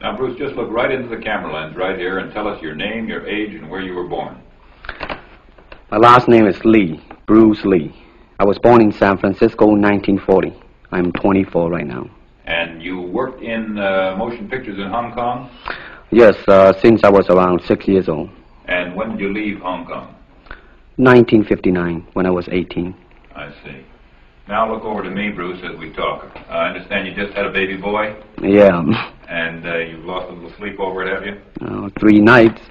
Now, Bruce, just look right into the camera lens right here and tell us your name, your age, and where you were born. My last name is Lee, Bruce Lee. I was born in San Francisco in 1940. I'm 24 right now. And you worked in motion pictures in Hong Kong? Yes, since I was around 6 years old. And when did you leave Hong Kong? 1959, when I was 18. I see. Now look over to me, Bruce, as we talk. I understand you just had a baby boy? Yeah. And you've lost a little sleep over it, have you? 3 nights.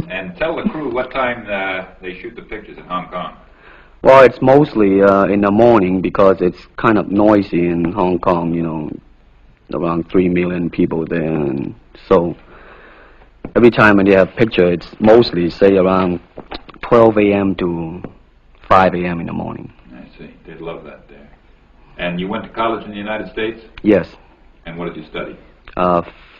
And tell the crew what time they shoot the pictures in Hong Kong. Well, it's mostly in the morning because it's kind of noisy in Hong Kong, you know, around 3 million people there. And so every time when they have picture, it's mostly, say, around 12 a.m. to 5 a.m. in the morning. I see. They'd love that there. And you went to college in the United States? Yes. And what did you study?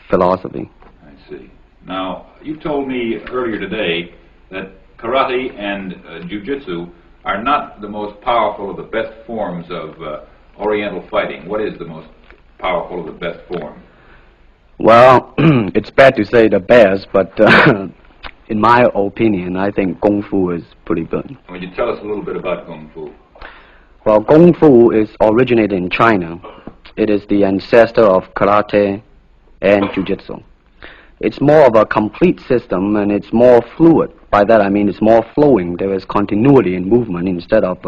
Philosophy. I see. Now, you told me earlier today that karate and jiu-jitsu are not the most powerful of the best forms of Oriental fighting. What is the most powerful of the best form? Well, it's bad to say the best, but in my opinion, I think Kung Fu is pretty good. Would you tell us a little bit about Kung Fu? Well, Kung Fu is originated in China. It is the ancestor of karate and jiu-jitsu. It's more of a complete system, and it's more fluid. By that I mean it's more flowing. There is continuity in movement instead of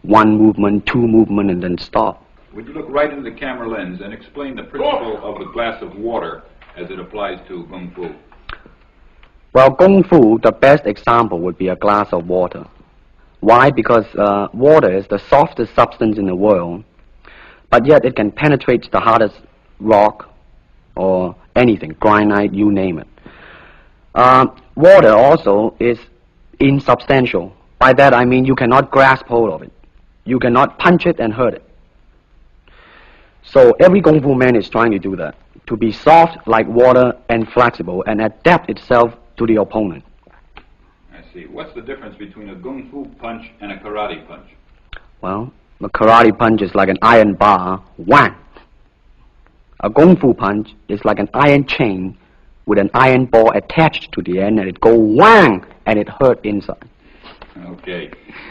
one movement, two movement, and then stop. Would you look right into the camera lens and explain the principle of the glass of water as it applies to Kung Fu? Well, Kung Fu, the best example would be a glass of water. Why? Because water is the softest substance in the world, but yet it can penetrate the hardest rock or anything, granite, you name it. Water also is insubstantial. By that I mean you cannot grasp hold of it. You cannot punch it and hurt it. So every Kung Fu man is trying to do that, to be soft like water and flexible and adapt itself to the opponent. I see. What's the difference between a Kung Fu punch and a karate punch? Well, a karate punch is like an iron bar, whang. A Kung Fu punch is like an iron chain with an iron ball attached to the end, and it go whang, and it hurt inside. Okay.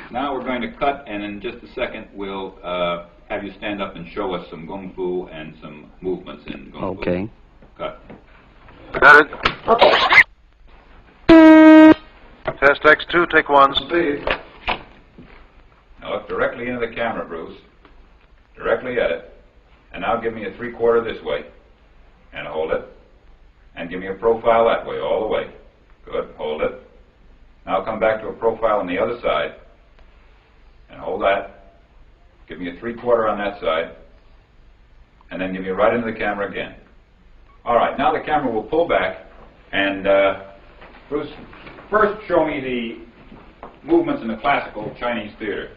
Now we're going to cut, and in just a second we'll have you stand up and show us some Kung Fu and some movements in Kung Fu. Okay. Cut. Got it. Test X2, take 1. Speed. Now look directly into the camera, Bruce. Directly at it. And now give me a 3/4 this way. And hold it. And give me a profile that way, all the way. Good. Hold it. Now come back to a profile on the other side. And hold that. Give me a 3/4 on that side. And then give me right into the camera again. All right. Now the camera will pull back. And Bruce, first show me the movements in the classical Chinese theater.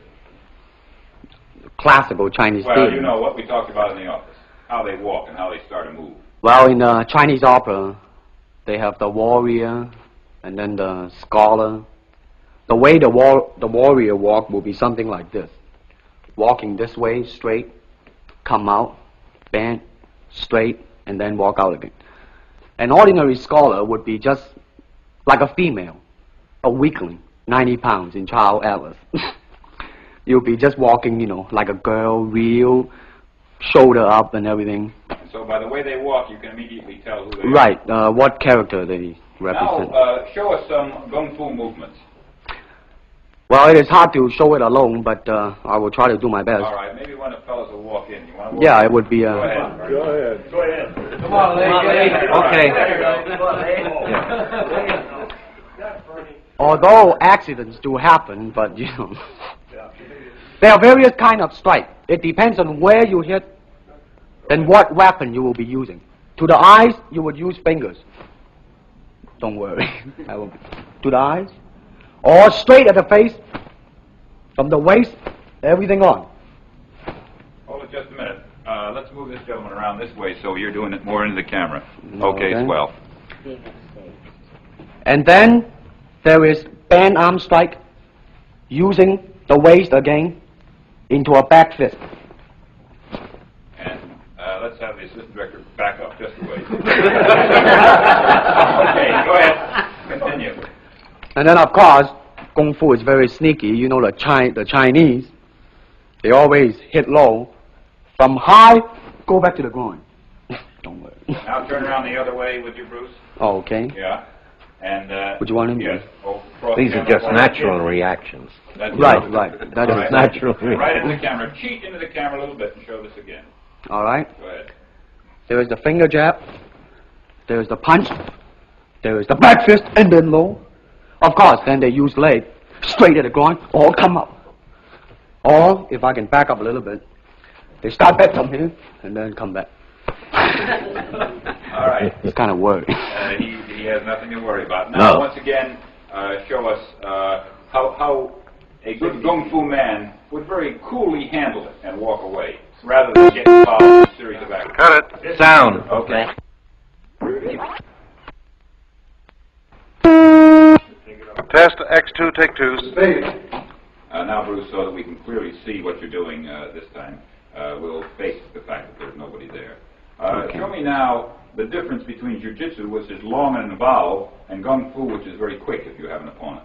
Classical Chinese Well, theater. you know what we talked about in the office. How they walk and how they start to move. Well, in Chinese opera, they have the warrior and then the scholar. The way the warrior walk will be something like this. Walking this way, straight, come out, bend, straight, and then walk out again. An ordinary scholar would be just like a female, a weakling, 90 pounds in child atlas. You'll be just walking, you know, like a girl, real, shoulder up and everything. So by the way they walk, you can immediately tell who they are. Right, what character they represent. Now, show us some Kung Fu movements. Well, it is hard to show it alone, but I will try to do my best. All right, maybe one of the fellows will walk in. You want to walk Yeah, in? it would be... Go ahead. Go ahead. Go ahead. Come on, lady. Okay. Although accidents do happen, but, you know... There are various kind of strike. It depends on where you hit and what weapon you will be using. To the eyes, you would use fingers. Don't worry. To the eyes. Or straight at the face. From the waist, everything on. Hold it just a minute. Let's move this gentleman around this way so you're doing it more into the camera. Okay, swell. And then there is band arm strike using the waist again into a back fist. And let's have the assistant director back up just a way. Okay, go ahead. Continue. And then, of course, Kung Fu is very sneaky. You know, the Chinese, they always hit low. From high, go back to the groin. Don't worry. Now turn around the other way, would you, Bruce? Oh, okay. Yeah. And, Would you want him? yes. These are just natural reactions. That's Right, it. right. That All is right. natural. Right into the camera. Cheat into the camera a little bit and show this again. All right. Go ahead. There is the finger jab. There is the punch. There is the back fist and then low. Of course, then they use leg straight at the groin or come up. Or, if I can back up a little bit, they start back from here and then come back. All right. It's kind of worried. He has nothing to worry about. Now, once again, show us how a good Kung Fu man would very coolly handle it and walk away, rather than get involved in a series of actions. Cut it. Sound. Okay. Test X2, take 2. Now, Bruce, so that we can clearly see what you're doing this time, we'll face the fact that there's nobody there. Okay. Show me now the difference between jiu-jitsu, which is long and involved, and Kung Fu, which is very quick if you have an opponent.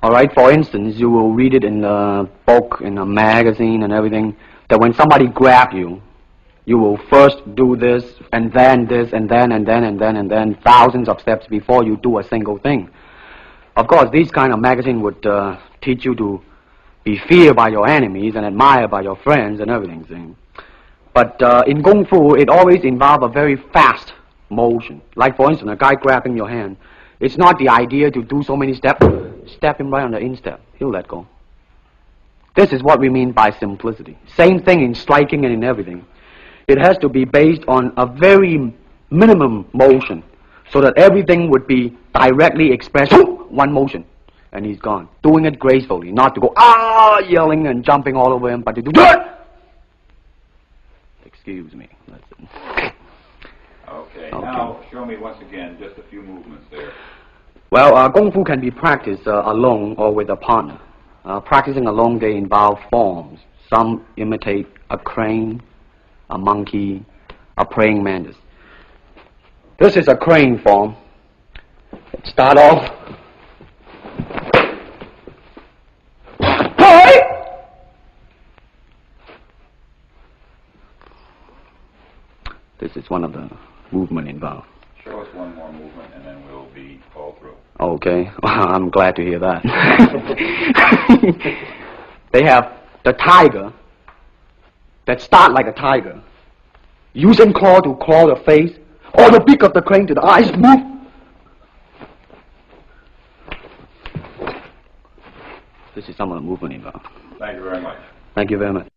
All right, for instance, you will read it in a book, in a magazine and everything, that when somebody grab you, you will first do this, and then this, and then, and then, and then, and then, thousands of steps before you do a single thing. Of course, these kind of magazine would teach you to be feared by your enemies and admired by your friends and everything. See? But in Kung Fu, it always involves a very fast motion. Like, for instance, a guy grabbing your hand. It's not the idea to do so many steps. Step him right on the instep. He'll let go. This is what we mean by simplicity. Same thing in striking and in everything. It has to be based on a very minimum motion so that everything would be directly expressed. One motion, and he's gone. Doing it gracefully, not to go, yelling and jumping all over him, but to do that. Excuse me. That's it. Okay. Now, show me once again just a few movements there. Well, Kung Fu can be practiced alone or with a partner. Practicing alone, they involve forms. Some imitate a crane, a monkey, a praying mantis. This is a crane form. Start off. This is one of the movement involved. Show us one more movement, and then we'll be all through. Okay, I'm glad to hear that. They have the tiger that start like a tiger, using claw to claw the face, or the beak of the crane to the eyes move. This is some of the movement involved. Thank you very much. Thank you very much.